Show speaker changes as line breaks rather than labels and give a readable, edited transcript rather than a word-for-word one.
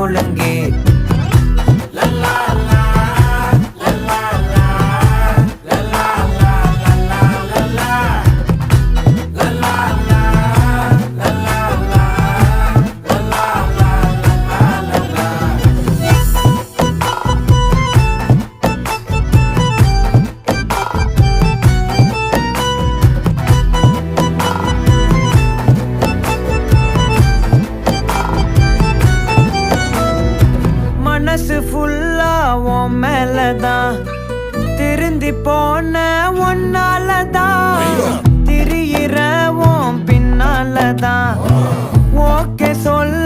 முழங்கே மனசு ஃபுல்லா உன் மேலதான் திருந்தி போன ஒன்னாலதான் திரியிற உன் பின்னாலதான் ஓகே சொல்ல